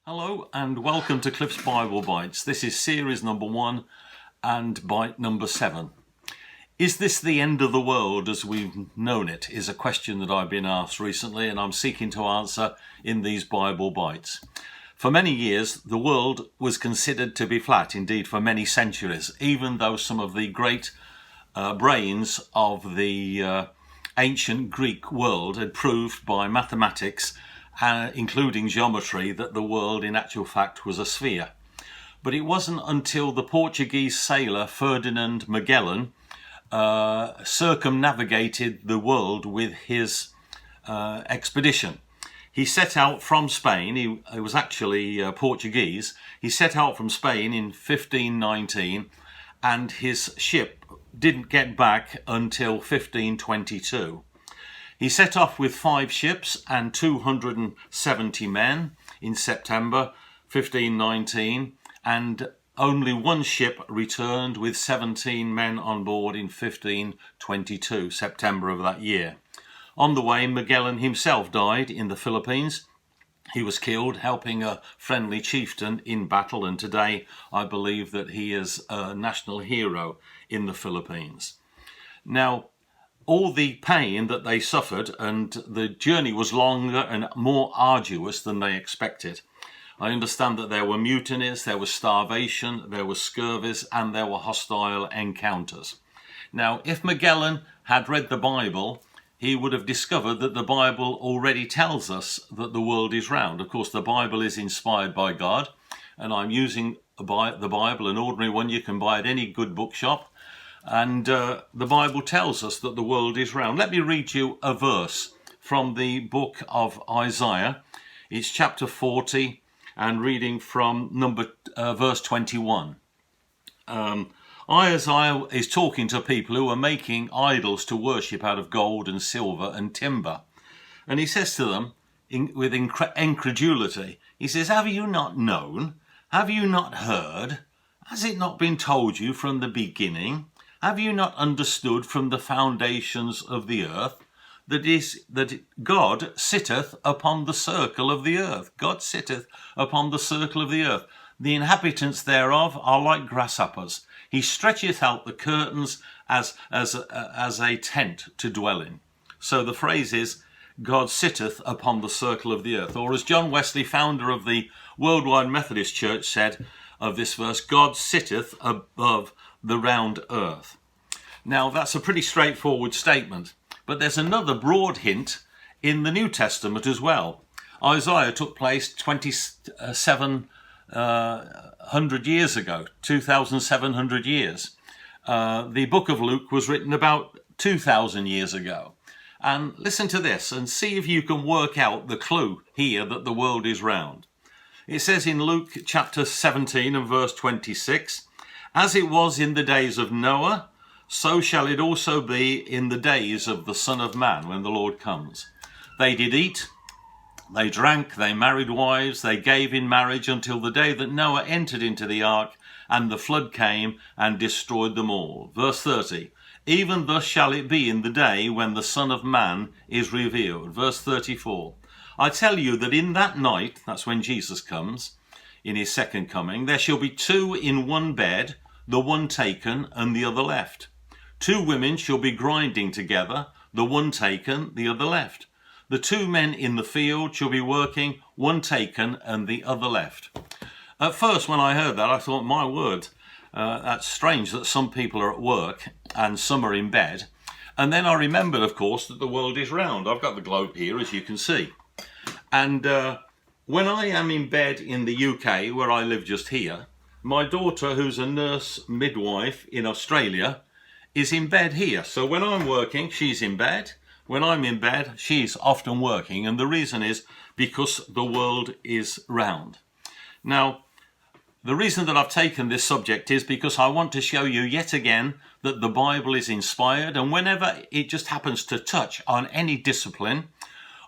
Hello and welcome to Cliff's Bible Bites. This is series number 1 and bite number 7. Is this the end of the world as we've known it? Is a question that I've been asked recently and I'm seeking to answer in these Bible Bites. For many years, the world was considered to be flat, indeed for many centuries, even though some of the great brains of the ancient Greek world had proved by mathematics including geometry, that the world in actual fact was a sphere. But it wasn't until the Portuguese sailor Ferdinand Magellan circumnavigated the world with his expedition. He set out from Spain, he was actually Portuguese, he set out from Spain in 1519 and his ship didn't get back until 1522. He set off with 5 ships and 270 men in September 1519, and only one ship returned with 17 men on board in 1522, September of that year. On the way, Magellan himself died in the Philippines. He was killed helping a friendly chieftain in battle, and today I believe that he is a national hero in the Philippines. Now, all the pain that they suffered, and the journey was longer and more arduous than they expected. I understand that there were mutinies, there was starvation, there was scurvies, and there were hostile encounters. Now, if Magellan had read the Bible, he would have discovered that the Bible already tells us that the world is round. Of course, the Bible is inspired by God, and I'm using the Bible, an ordinary one you can buy at any good bookshop. And the Bible tells us that the world is round. Let me read you a verse from the book of Isaiah. It's chapter 40 and reading from verse 21. Isaiah is talking to people who are making idols to worship out of gold and silver and timber. And he says to them with incredulity, he says, "Have you not known? Have you not heard? Has it not been told you from the beginning? Have you not understood from the foundations of the earth that God sitteth upon the circle of the earth? God sitteth upon the circle of the earth. The inhabitants thereof are like grasshoppers. He stretcheth out the curtains as a tent to dwell in." So the phrase is, God sitteth upon the circle of the earth. Or as John Wesley, founder of the Worldwide Methodist Church, said of this verse, God sitteth above the round earth. Now that's a pretty straightforward statement, but there's another broad hint in the New Testament as well. Isaiah took place 2,700 years ago, 2,700 years. The book of Luke was written about 2,000 years ago. And listen to this and see if you can work out the clue here that the world is round. It says in Luke chapter 17 and verse 26, "As it was in the days of Noah, so shall it also be in the days of the Son of Man, when the Lord comes. They did eat, they drank, they married wives, they gave in marriage until the day that Noah entered into the ark, and the flood came and destroyed them all." Verse 30, "Even thus shall it be in the day when the Son of Man is revealed." Verse 34, "I tell you that in that night," that's when Jesus comes, in his second coming, "there shall be 2 in one bed, the one taken and the other left. 2 women shall be grinding together, the one taken, the other left. The 2 men in the field shall be working, one taken and the other left." At first, when I heard that, I thought, my word, that's strange that some people are at work and some are in bed. And then I remembered, of course, that the world is round. I've got the globe here, as you can see. And when I am in bed in the UK, where I live just here, my daughter, who's a nurse midwife in Australia, is in bed here. So when I'm working, she's in bed. When I'm in bed, she's often working. And the reason is because the world is round. Now, the reason that I've taken this subject is because I want to show you yet again that the Bible is inspired. And whenever it just happens to touch on any discipline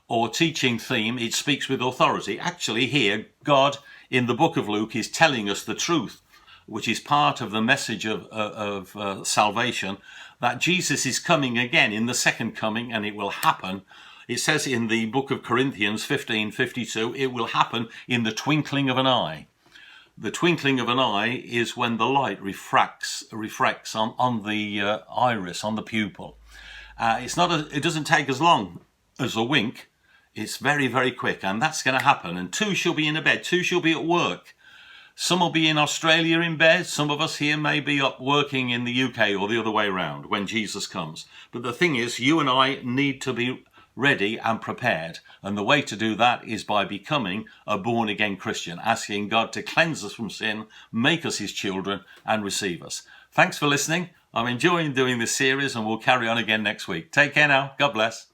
or teaching theme, it speaks with authority. Actually, here, God in the book of Luke is telling us the truth, which is part of the message of salvation, that Jesus is coming again in the second coming, and it will happen It says in the book of Corinthians 15:52, it will happen in the twinkling of an eye. The twinkling of an eye is when the light refracts on the iris, on the pupil. It doesn't take as long as a wink. It's very, very quick, and that's going to happen. And two shall be in a bed, two shall be at work. Some will be in Australia in bed. Some of us here may be up working in the UK or the other way around when Jesus comes. But the thing is, you and I need to be ready and prepared. And the way to do that is by becoming a born-again Christian, asking God to cleanse us from sin, make us his children, and receive us. Thanks for listening. I'm enjoying doing this series, and we'll carry on again next week. Take care now. God bless.